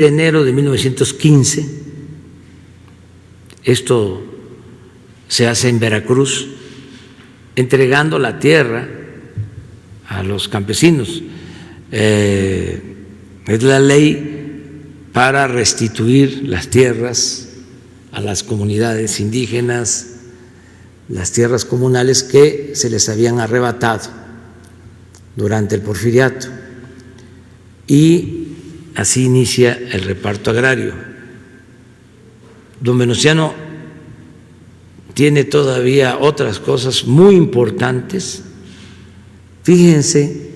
de enero de 1915, esto se hace en Veracruz, entregando la tierra a los campesinos. Es la ley para restituir las tierras a las comunidades indígenas, las tierras comunales que se les habían arrebatado durante el Porfiriato. Y así inicia el reparto agrario. Don Venustiano tiene todavía otras cosas muy importantes. Fíjense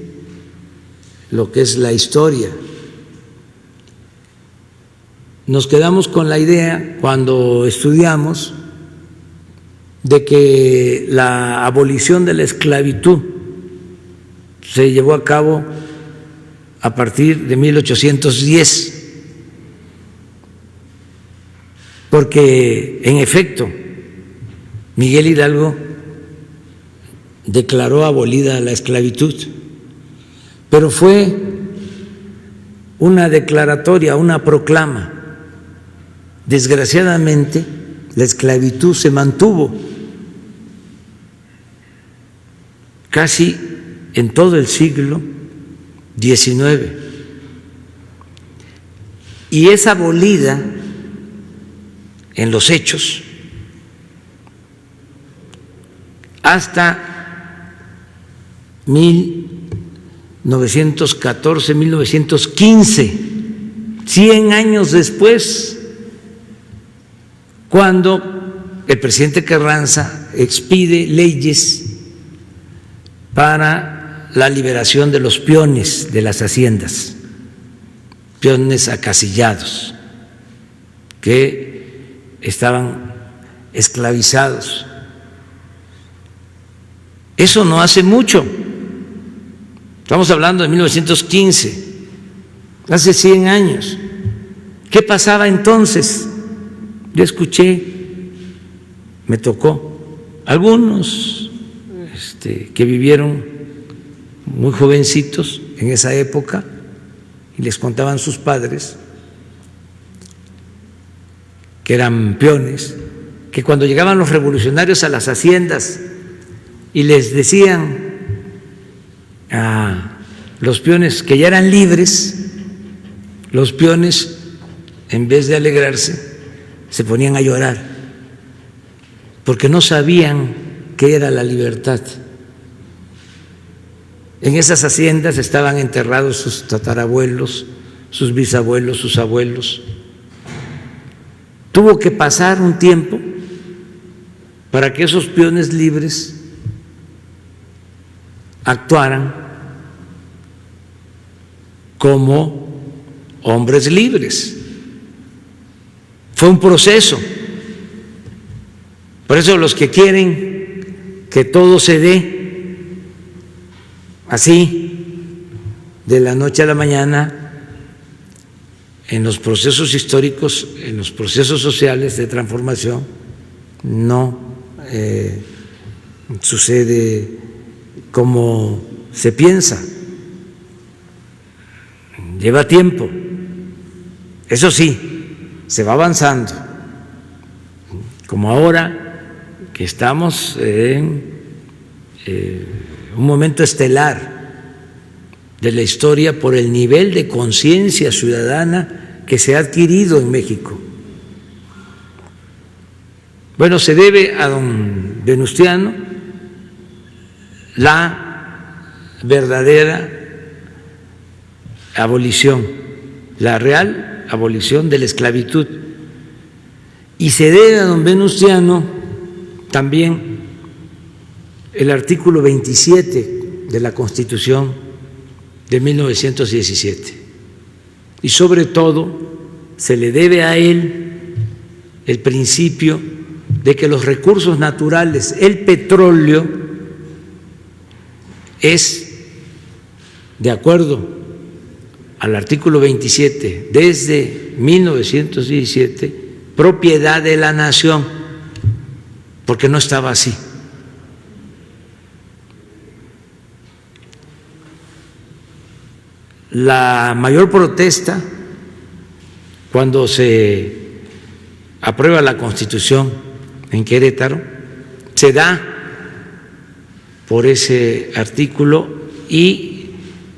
lo que es la historia. Nos quedamos con la idea cuando estudiamos de que la abolición de la esclavitud se llevó a cabo a partir de 1810, porque en efecto Miguel Hidalgo declaró abolida la esclavitud, pero fue una declaratoria, una proclama. Desgraciadamente, la esclavitud se mantuvo casi en todo el siglo XIX y es abolida en los hechos hasta 1914, 1915, 100 años después, cuando el presidente Carranza expide leyes para la liberación de los peones de las haciendas, peones acasillados que estaban esclavizados. Eso no hace mucho, estamos hablando de 1915, hace 100 años. ¿Qué pasaba entonces? Yo escuché, me tocó, algunos que vivieron muy jovencitos en esa época y les contaban sus padres que eran peones, que cuando llegaban los revolucionarios a las haciendas y les decían a los peones que ya eran libres, los peones en vez de alegrarse se ponían a llorar porque no sabían qué era la libertad. En esas haciendas estaban enterrados sus tatarabuelos, sus bisabuelos, sus abuelos. Tuvo que pasar un tiempo para que esos peones libres actuaran como hombres libres. Fue un proceso. Por eso los que quieren que todo se dé así, de la noche a la mañana, en los procesos históricos, en los procesos sociales de transformación, no sucede como se piensa. Lleva tiempo. Eso sí, se va avanzando. Como ahora que estamos en un momento estelar de la historia por el nivel de conciencia ciudadana que se ha adquirido en México. Bueno, se debe a don Venustiano la verdadera abolición, la real abolición de la esclavitud. Y se debe a don Venustiano también el artículo 27 de la Constitución de 1917. Y sobre todo se le debe a él el principio de que los recursos naturales, el petróleo, es, de acuerdo al artículo 27, desde 1917, propiedad de la nación, porque no estaba así. La mayor protesta cuando se aprueba la Constitución en Querétaro, se da por ese artículo y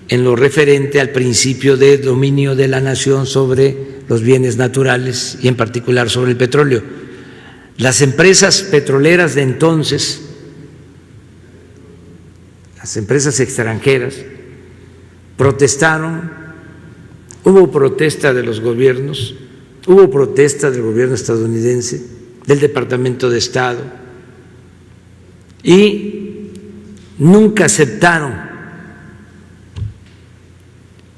en lo referente al principio de dominio de la nación sobre los bienes naturales y en particular sobre el petróleo. Las empresas petroleras de entonces, las empresas extranjeras, protestaron, hubo protesta de los gobiernos, hubo protesta del gobierno estadounidense, del Departamento de Estado, y nunca aceptaron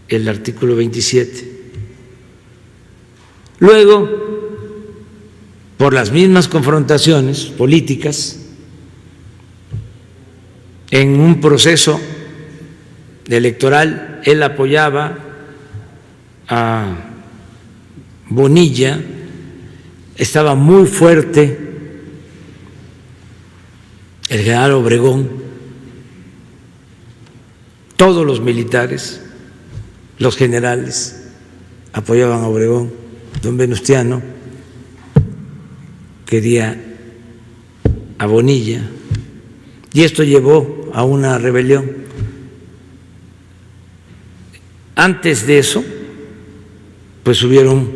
el artículo 27. Luego, por las mismas confrontaciones políticas, en un proceso electoral, él apoyaba a Bonilla, estaba muy fuerte el general Obregón, todos los militares, los generales apoyaban a Obregón, don Venustiano quería a Bonilla y esto llevó a una rebelión. Antes de eso, pues hubieron,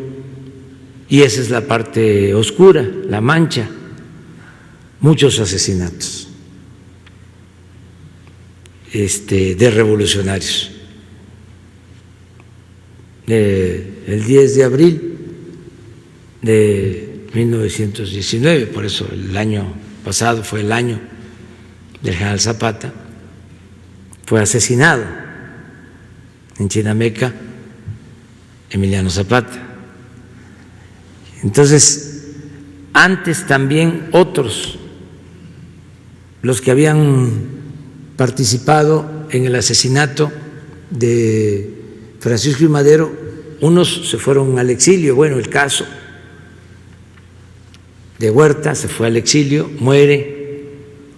y esa es la parte oscura, la mancha, muchos asesinatos de revolucionarios. El 10 de abril de 1919, por eso el año pasado fue el año del general Zapata, fue asesinado en Chinameca Emiliano Zapata. Entonces, antes también otros, los que habían participado en el asesinato de Francisco I. Madero, unos se fueron al exilio. Bueno, el caso de Huerta se fue al exilio, muere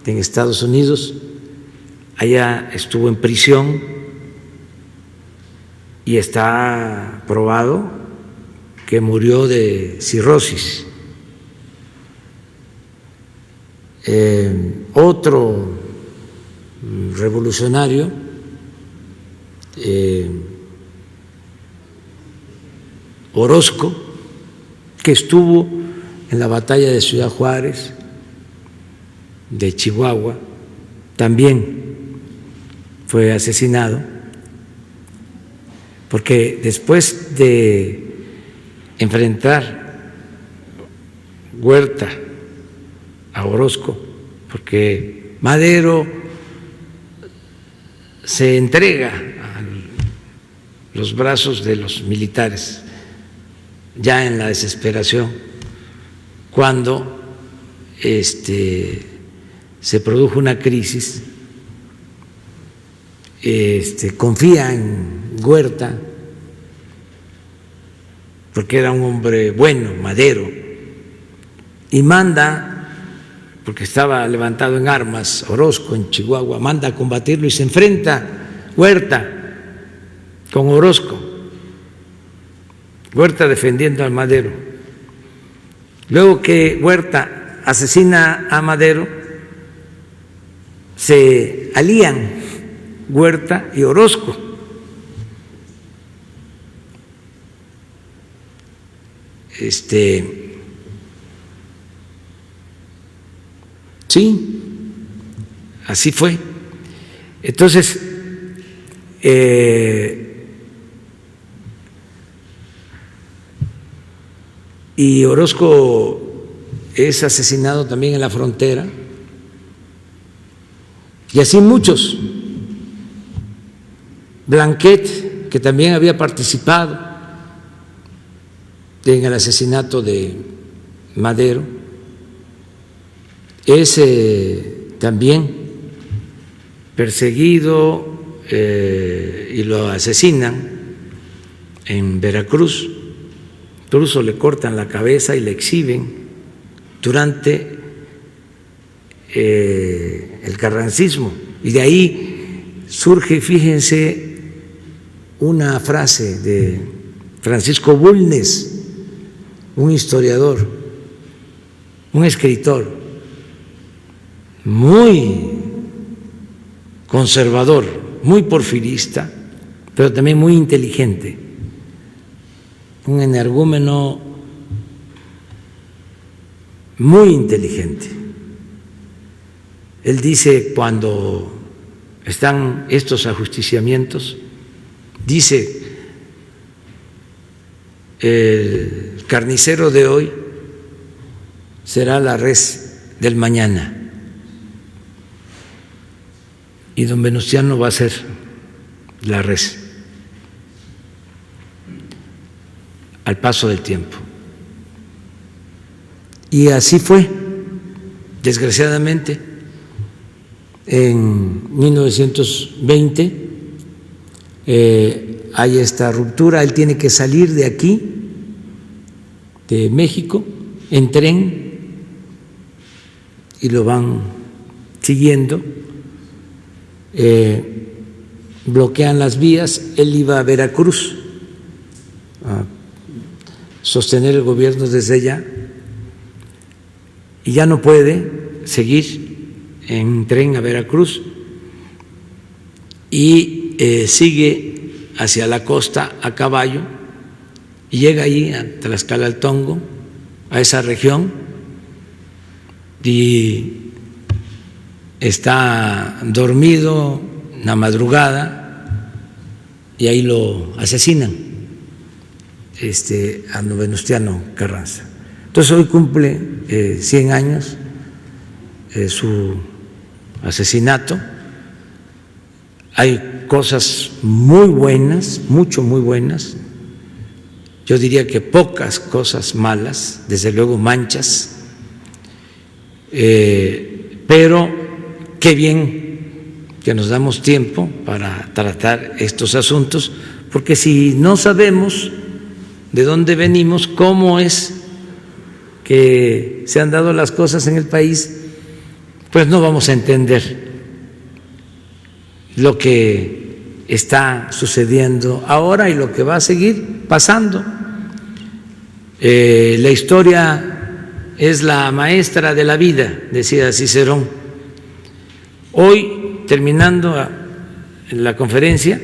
en Estados Unidos, allá estuvo en prisión y está probado que murió de cirrosis. Otro revolucionario, Orozco, que estuvo en la batalla de Ciudad Juárez, de Chihuahua, también fue asesinado, porque después de enfrentar Huerta a Orozco, porque Madero se entrega a los brazos de los militares ya en la desesperación, cuando se produjo una crisis, confía en Huerta, porque era un hombre bueno, Madero, y manda, porque estaba levantado en armas Orozco en Chihuahua, manda a combatirlo y se enfrenta Huerta con Orozco, Huerta defendiendo al Madero. Luego que Huerta asesina a Madero, se alían Huerta y Orozco. Sí, así fue. Entonces, y Orozco es asesinado también en la frontera, y así muchos. Blanquet, que también había participado en el asesinato de Madero, es también perseguido y lo asesinan en Veracruz. Incluso le cortan la cabeza y le exhiben durante el carrancismo. Y de ahí surge, fíjense, una frase de Francisco Bulnes, un historiador, un escritor muy conservador, muy porfirista, pero también muy inteligente, un energúmeno muy inteligente. Él dice, cuando están estos ajusticiamientos, dice, el carnicero de hoy será la res del mañana y don Venustiano va a ser la res al paso del tiempo. Y así fue, desgraciadamente. En 1920 hay esta ruptura, él tiene que salir de aquí, de México, en tren, y lo van siguiendo, bloquean las vías, él iba a Veracruz a sostener el gobierno desde allá, y ya no puede seguir en tren a Veracruz y sigue hacia la costa a caballo y llega ahí a Tlaxcala-Altongo, a esa región, y está dormido en la madrugada y ahí lo asesinan, a don Venustiano Carranza. Entonces hoy cumple 100 años su asesinato. Hay cosas muy buenas, muy buenas. Yo diría que pocas cosas malas, desde luego manchas, pero qué bien que nos damos tiempo para tratar estos asuntos, porque si no sabemos de dónde venimos, cómo es que se han dado las cosas en el país, pues no vamos a entender lo que está sucediendo ahora y lo que va a seguir pasando. La historia es la maestra de la vida, decía Cicerón. Hoy, terminando la conferencia,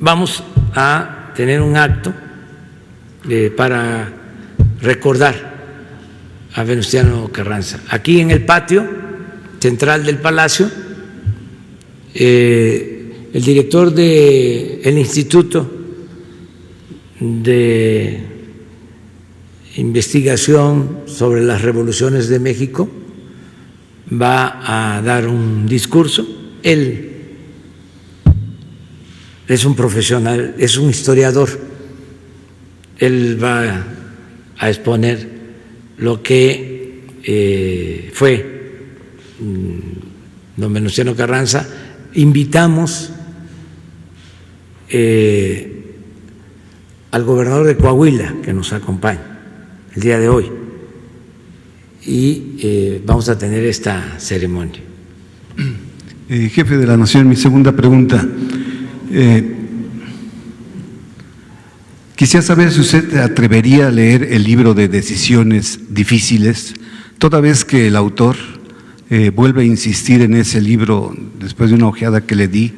vamos a tener un acto para recordar a Venustiano Carranza. Aquí en el patio central del Palacio, el director del Instituto de Investigación sobre las Revoluciones de México va a dar un discurso. Él es un profesional, es un historiador. Él va a exponer lo que fue don Venustiano Carranza. Invitamos al gobernador de Coahuila que nos acompaña el día de hoy y vamos a tener esta ceremonia. Jefe de la Nación, mi segunda pregunta. Quisiera saber si usted se atrevería a leer el libro de Decisiones Difíciles, toda vez que el autor vuelve a insistir en ese libro, después de una ojeada que le di,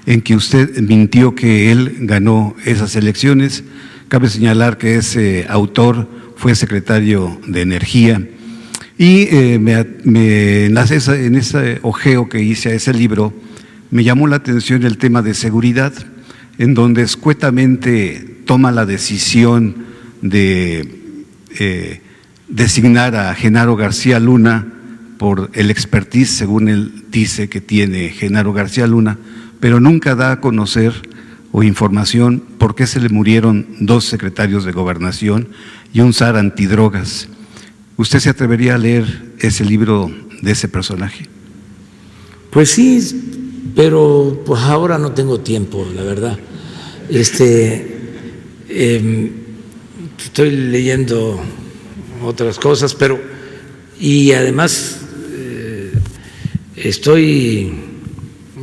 en que usted mintió que él ganó esas elecciones. Cabe señalar que ese autor fue secretario de Energía y en ese ojeo que hice a ese libro me llamó la atención el tema de seguridad, en donde escuetamente toma la decisión de designar a Genaro García Luna por el expertise, según él dice que tiene Genaro García Luna, pero nunca da a conocer o información por qué se le murieron 2 secretarios de Gobernación y un zar antidrogas. ¿Usted se atrevería a leer ese libro de ese personaje? Pues sí, pero pues ahora no tengo tiempo, la verdad. Estoy leyendo otras cosas, y además estoy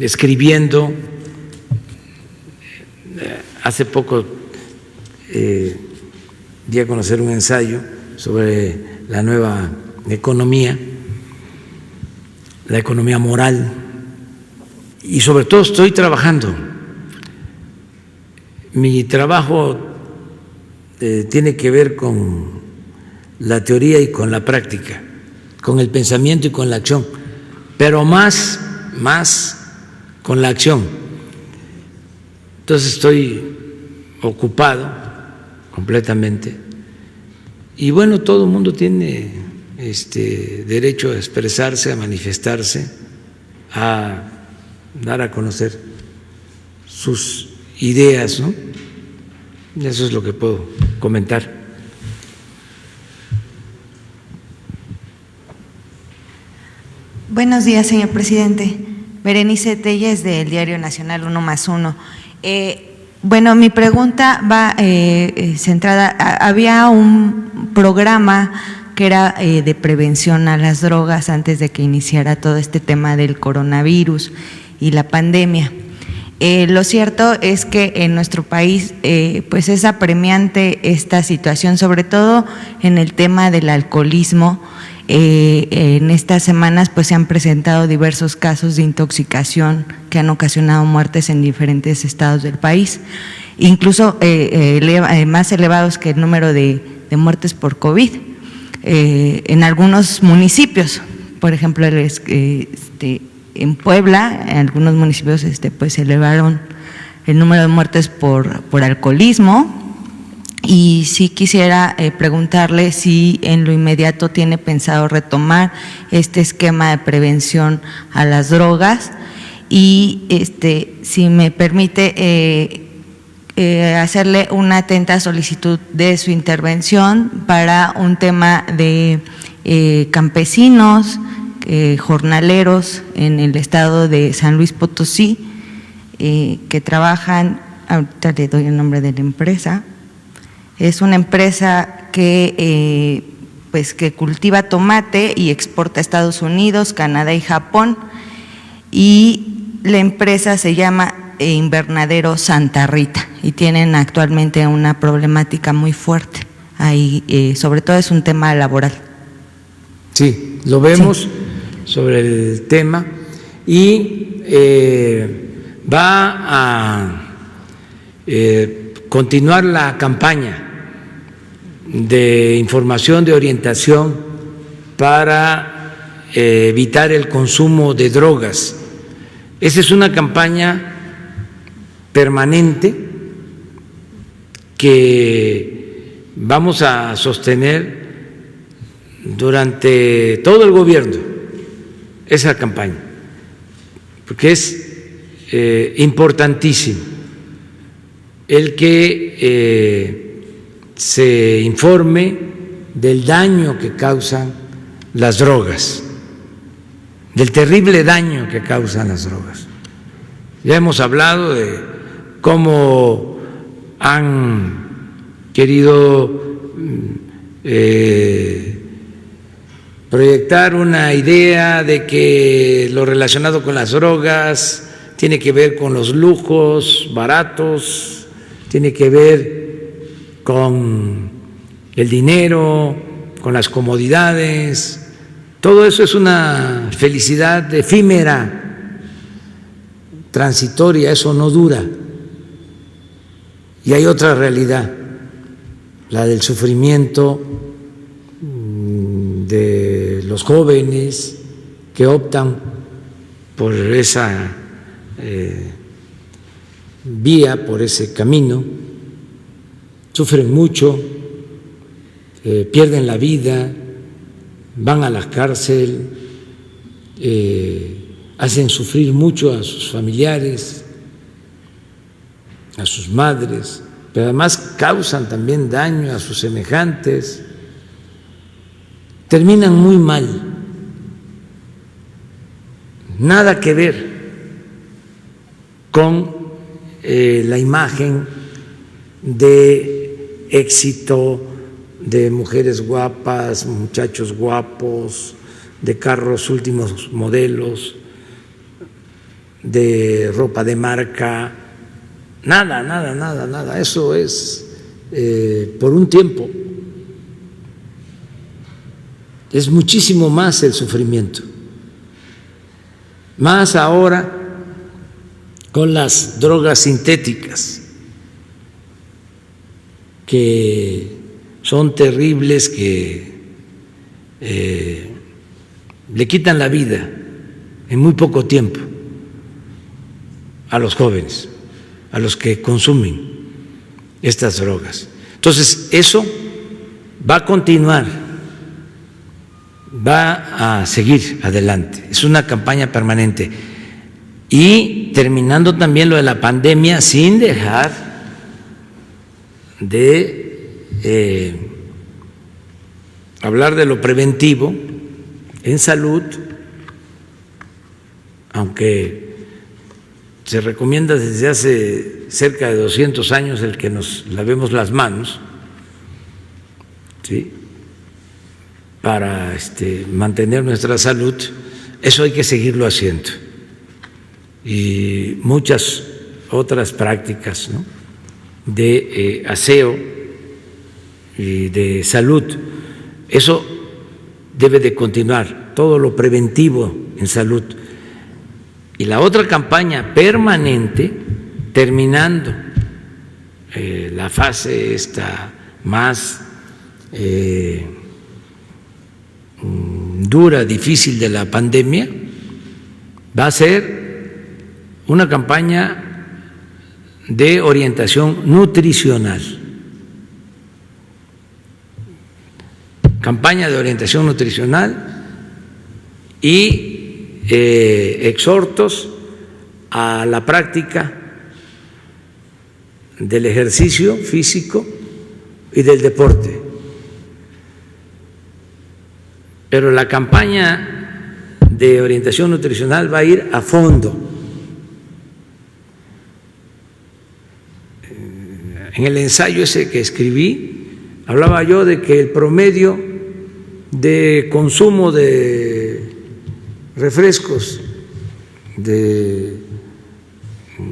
escribiendo. Hace poco di a conocer un ensayo sobre la nueva economía, la economía moral, y sobre todo estoy trabajando. Mi trabajo tiene que ver con la teoría y con la práctica, con el pensamiento y con la acción, pero más con la acción. Entonces estoy ocupado completamente. Y bueno, todo el mundo tiene derecho a expresarse, a manifestarse, a dar a conocer sus ideas, ¿no? Eso es lo que puedo comentar. Buenos días, señor presidente. Berenice Telles, del Diario Nacional 1+1. Bueno, mi pregunta va centrada. Había un programa que era de prevención a las drogas antes de que iniciara todo este tema del coronavirus y la pandemia. Lo cierto es que en nuestro país pues es apremiante esta situación, sobre todo en el tema del alcoholismo. En estas semanas pues se han presentado diversos casos de intoxicación que han ocasionado muertes en diferentes estados del país, incluso más elevados que el número de muertes por COVID en algunos municipios. Por ejemplo, en Puebla, en algunos municipios pues se elevaron el número de muertes por alcoholismo. Y sí quisiera preguntarle si en lo inmediato tiene pensado retomar este esquema de prevención a las drogas y si me permite hacerle una atenta solicitud de su intervención para un tema de campesinos, jornaleros en el estado de San Luis Potosí que trabajan, ahorita le doy el nombre de la empresa. Es una empresa que cultiva tomate y exporta a Estados Unidos, Canadá y Japón, y la empresa se llama Invernadero Santa Rita y tienen actualmente una problemática muy fuerte. Ahí, sobre todo es un tema laboral. Sí, lo vemos sobre el tema y va a continuar la campaña de información, de orientación para evitar el consumo de drogas. Esa es una campaña permanente que vamos a sostener durante todo el gobierno, esa campaña, porque es importantísimo el que se informe del daño que causan las drogas, del terrible daño que causan las drogas. Ya hemos hablado de cómo han querido proyectar una idea de que lo relacionado con las drogas tiene que ver con los lujos baratos, tiene que ver con el dinero, con las comodidades. Todo eso es una felicidad efímera, transitoria, eso no dura. Y hay otra realidad, la del sufrimiento de los jóvenes que optan por esa vía, por ese camino. Sufren mucho, pierden la vida, van a la cárcel, hacen sufrir mucho a sus familiares, a sus madres, pero además causan también daño a sus semejantes, terminan muy mal. Nada que ver con la imagen de éxito, de mujeres guapas, muchachos guapos, de carros últimos modelos, de ropa de marca. Nada. Eso es por un tiempo. Es muchísimo más el sufrimiento, más ahora con las drogas sintéticas, que son terribles, que le quitan la vida en muy poco tiempo a los jóvenes, a los que consumen estas drogas. Entonces, eso va a continuar, va a seguir adelante. Es una campaña permanente. Y terminando también lo de la pandemia, sin dejar de hablar de lo preventivo en salud, aunque se recomienda desde hace cerca de 200 años el que nos lavemos las manos, ¿sí?, para mantener nuestra salud. Eso hay que seguirlo haciendo. Y muchas otras prácticas, ¿no?, de aseo y de salud. Eso debe de continuar, todo lo preventivo en salud. Y la otra campaña permanente, terminando la fase esta más dura, difícil de la pandemia, va a ser una campaña de orientación nutricional. Campaña de orientación nutricional y exhortos a la práctica del ejercicio físico y del deporte. Pero la campaña de orientación nutricional va a ir a fondo. En el ensayo ese que escribí, hablaba yo de que el promedio de consumo de refrescos, de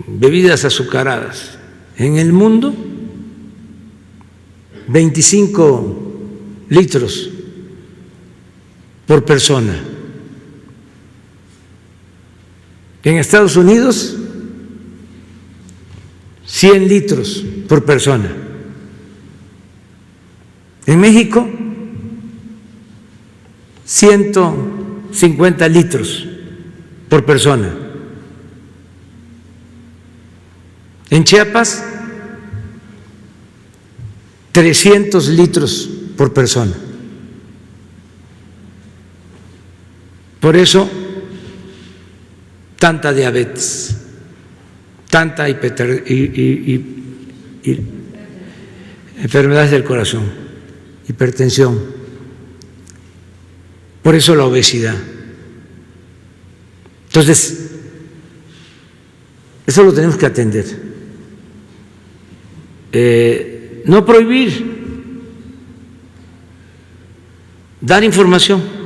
bebidas azucaradas en el mundo, 25 litros por persona. En Estados Unidos, 100 litros por persona. En México, 150 litros por persona. En Chiapas, 300 litros por persona. Por eso, tanta diabetes, tanta enfermedades del corazón, hipertensión, por eso la obesidad. Entonces, eso lo tenemos que atender. No prohibir, dar información.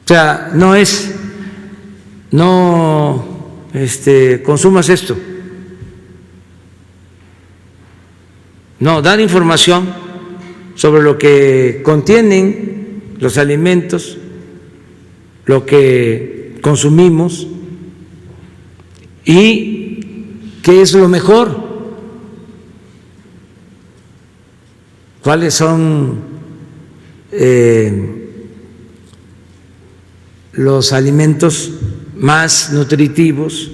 O sea, no es, no consumas esto. No, dar información sobre lo que contienen los alimentos, lo que consumimos y qué es lo mejor, cuáles son los alimentos más nutritivos,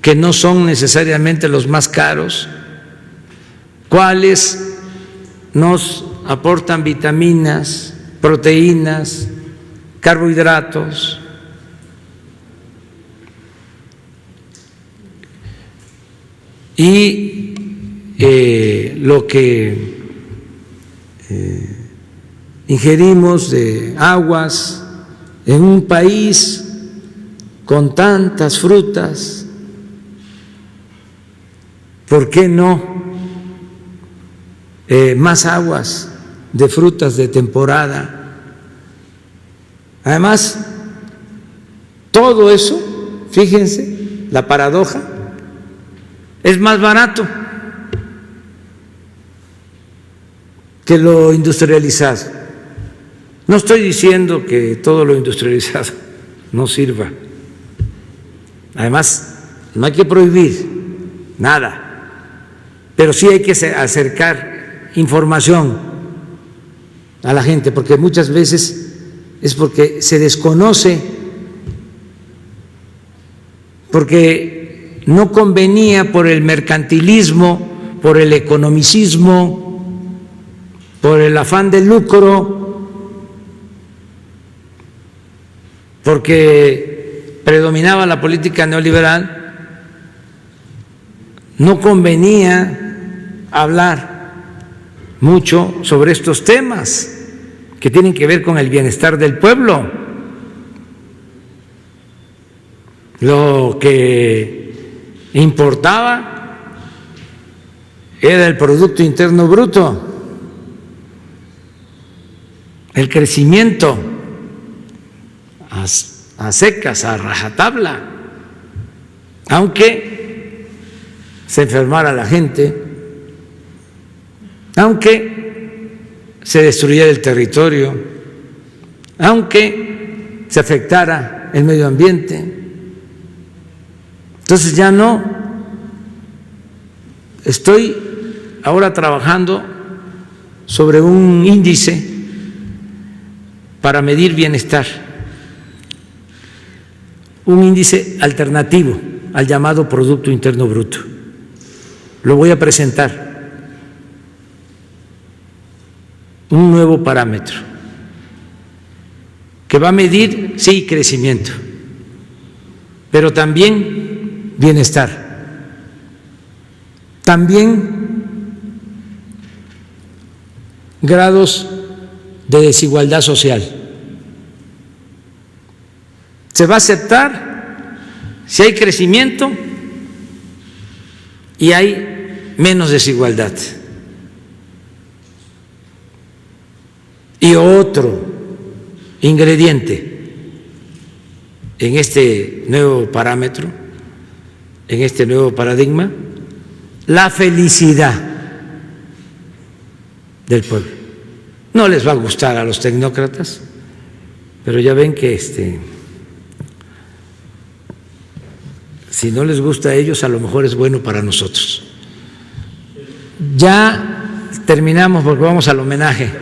que no son necesariamente los más caros, cuáles nos aportan vitaminas, proteínas, carbohidratos. Y lo que ingerimos de aguas en un país con tantas frutas, ¿por qué no más aguas de frutas de temporada? Además, todo eso, fíjense, la paradoja, es más barato que lo industrializado. No estoy diciendo que todo lo industrializado no sirva. Además, no hay que prohibir nada, pero sí hay que acercar información a la gente, porque muchas veces es porque se desconoce, porque no convenía por el mercantilismo, por el economicismo, por el afán de lucro, porque predominaba la política neoliberal, no convenía hablar mucho sobre estos temas que tienen que ver con el bienestar del pueblo. Lo que importaba era el Producto Interno Bruto, el crecimiento a secas, a rajatabla, aunque se enfermara la gente, aunque se destruyera el territorio, aunque se afectara el medio ambiente. Entonces ya no estoy ahora trabajando sobre un índice para medir bienestar, un índice alternativo al llamado Producto Interno Bruto. Lo voy a presentar, un nuevo parámetro que va a medir, sí, crecimiento, pero también bienestar, también grados de desigualdad social. Se va a aceptar si hay crecimiento y hay menos desigualdad. Y otro ingrediente en este nuevo parámetro, en este nuevo paradigma, la felicidad del pueblo. No les va a gustar a los tecnócratas, pero ya ven que si no les gusta a ellos, a lo mejor es bueno para nosotros. Ya terminamos porque vamos al homenaje.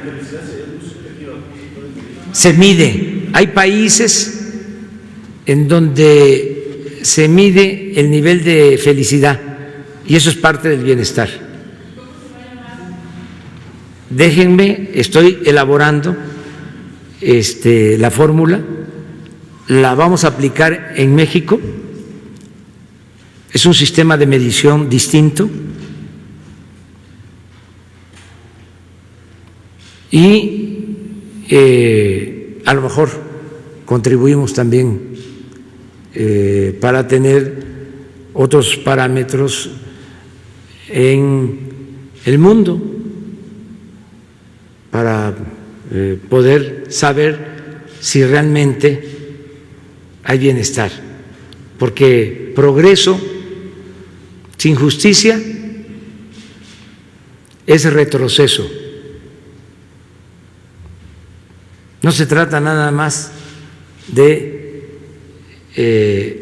Se mide, hay países en donde se mide el nivel de felicidad y eso es parte del bienestar. Déjenme, estoy elaborando la fórmula, la vamos a aplicar en México. Es un sistema de medición distinto y a lo mejor contribuimos también para tener otros parámetros en el mundo, para poder saber si realmente hay bienestar, porque progreso sin justicia es retroceso. No se trata nada más de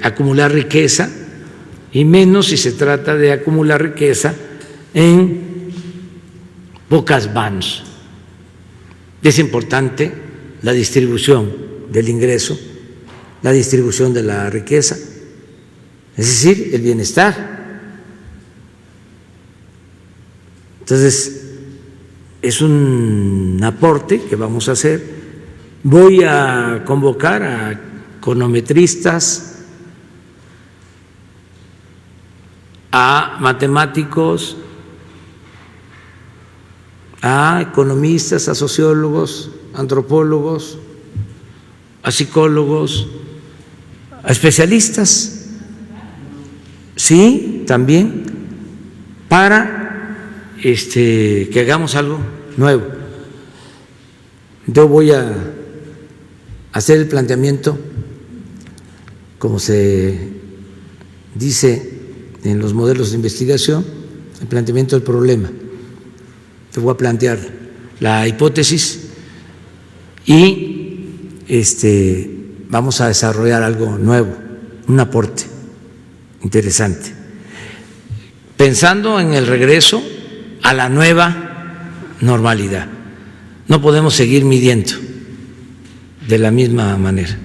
acumular riqueza, y menos si se trata de acumular riqueza en pocas manos. Es importante la distribución del ingreso, la distribución de la riqueza, es decir, el bienestar. Entonces, es un aporte que vamos a hacer. Voy a convocar a econometristas, a matemáticos, a economistas, a sociólogos, antropólogos, a psicólogos, a especialistas, sí, también, para que hagamos algo nuevo. Yo voy a hacer el planteamiento, como se dice en los modelos de investigación, el planteamiento del problema. Te voy a plantear la hipótesis y vamos a desarrollar algo nuevo, un aporte interesante, pensando en el regreso a la nueva normalidad. No podemos seguir midiendo de la misma manera.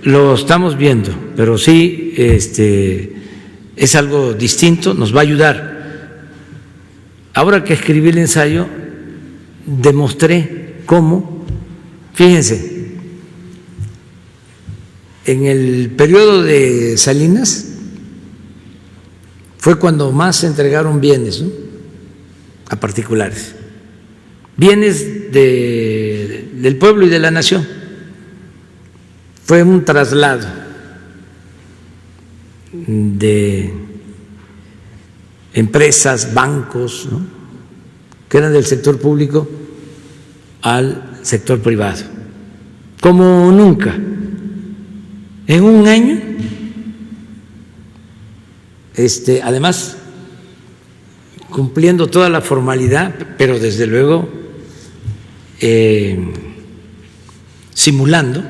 Lo estamos viendo, pero sí es algo distinto, nos va a ayudar. Ahora que escribí el ensayo, demostré cómo, fíjense, en el periodo de Salinas fue cuando más se entregaron bienes, ¿no?, a particulares, bienes del pueblo y de la nación. Fue un traslado de empresas, bancos, ¿no?, que eran del sector público al sector privado, como nunca. En un año, además, cumpliendo toda la formalidad, pero desde luego simulando,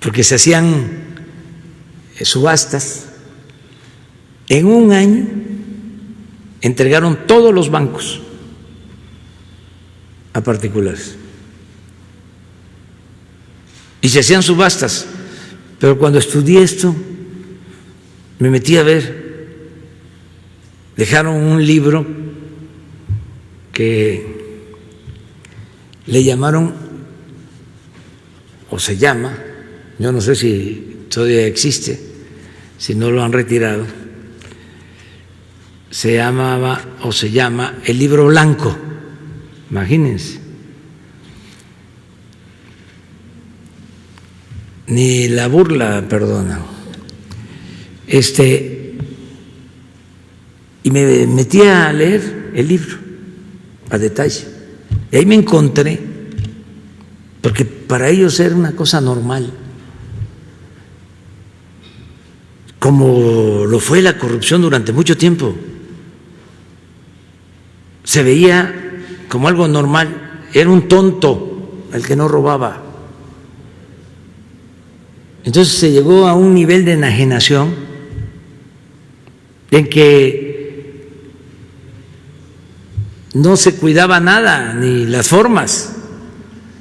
porque se hacían subastas. En un año entregaron todos los bancos a particulares y se hacían subastas. Pero cuando estudié esto, me metí a ver, dejaron un libro que le llamaron, o se llama, yo no sé si todavía existe, si no lo han retirado, se llamaba o se llama el libro blanco, imagínense. Ni la burla perdona. Y me metí a leer el libro a detalle. Y ahí me encontré, porque para ellos era una cosa normal, como lo fue la corrupción durante mucho tiempo. Se veía como algo normal, era un tonto el que no robaba. Entonces se llegó a un nivel de enajenación en que no se cuidaba nada, ni las formas.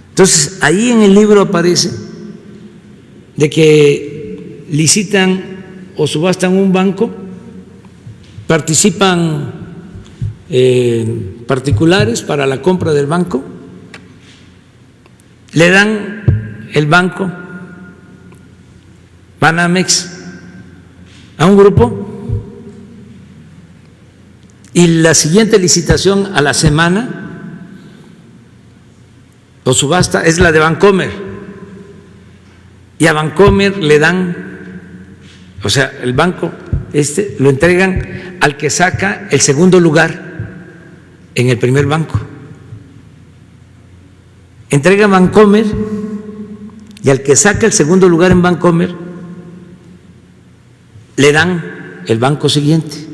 Entonces ahí en el libro aparece de que licitan o subastan un banco, participan particulares para la compra del banco, le dan el banco Banamex a un grupo y la siguiente licitación a la semana o subasta es la de Bancomer, y a Bancomer le dan, o sea, el banco lo entregan al que saca el segundo lugar en el primer banco. Entrega Bancomer y al que saca el segundo lugar en Bancomer le dan el banco siguiente.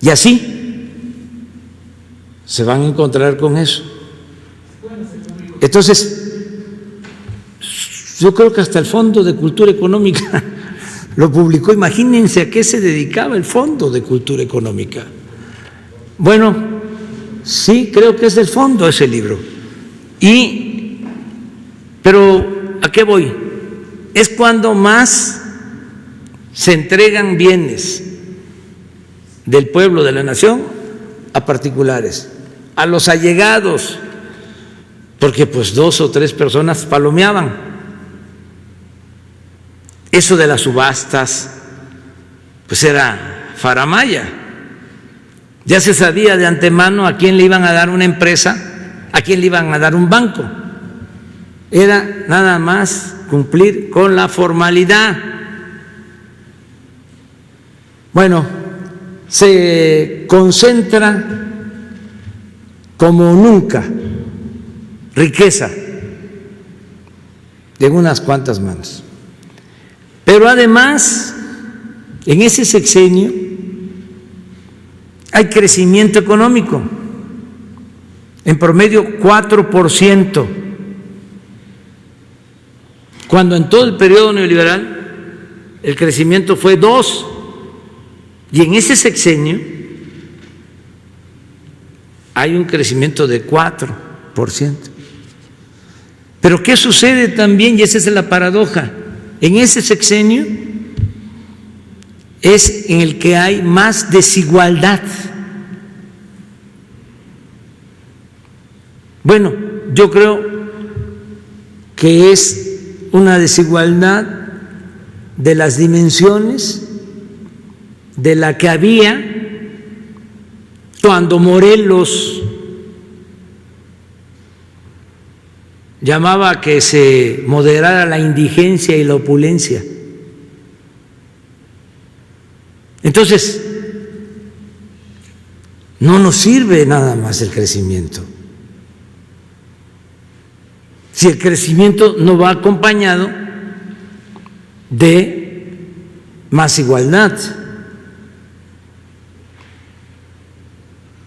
Y así se van a encontrar con eso. Entonces, yo creo que hasta el Fondo de Cultura Económica lo publicó. Imagínense a qué se dedicaba el Fondo de Cultura Económica. Bueno, sí, creo que es del fondo ese libro. Pero ¿a qué voy? Es cuando más se entregan bienes del pueblo, de la nación, a particulares, a los allegados, porque pues 2 o 3 personas palomeaban. Eso de las subastas, pues era faramaya. Ya se sabía de antemano a quién le iban a dar una empresa, a quién le iban a dar un banco. Era nada más cumplir con la formalidad. Bueno, se concentra como nunca riqueza en unas cuantas manos. Pero además, en ese sexenio hay crecimiento económico, en promedio 4%, cuando en todo el periodo neoliberal el crecimiento fue 2%, y en ese sexenio hay un crecimiento de 4%. Pero ¿qué sucede también? Y esa es la paradoja. En ese sexenio es en el que hay más desigualdad. Bueno, yo creo que es una desigualdad de las dimensiones de la que había cuando Morelos llamaba a que se moderara la indigencia y la opulencia. Entonces, no nos sirve nada más el crecimiento. Si el crecimiento no va acompañado de más igualdad.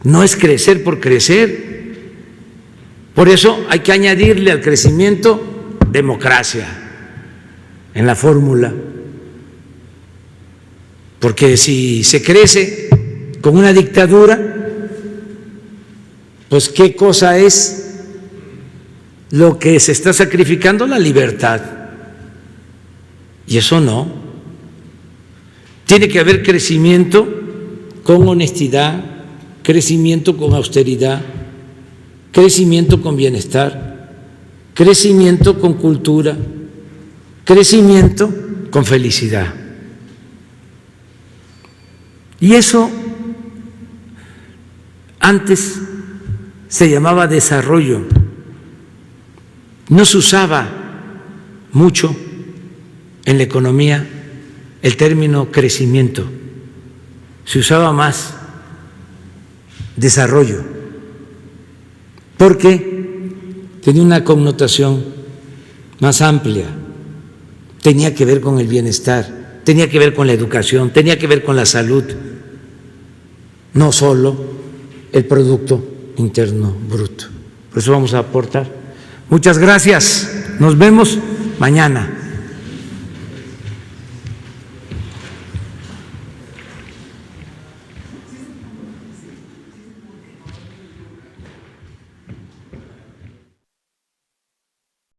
No es crecer por crecer. Por eso hay que añadirle al crecimiento democracia en la fórmula. Porque si se crece con una dictadura, pues ¿qué cosa es lo que se está sacrificando? La libertad. Y eso no. Tiene que haber crecimiento con honestidad, crecimiento con austeridad, crecimiento con bienestar, crecimiento con cultura, crecimiento con felicidad. Y eso antes se llamaba desarrollo, no se usaba mucho en la economía el término crecimiento, se usaba más desarrollo, porque tenía una connotación más amplia, tenía que ver con el bienestar, tenía que ver con la educación, tenía que ver con la salud, no solo el Producto Interno Bruto. Por eso vamos a aportar. Muchas gracias, nos vemos mañana.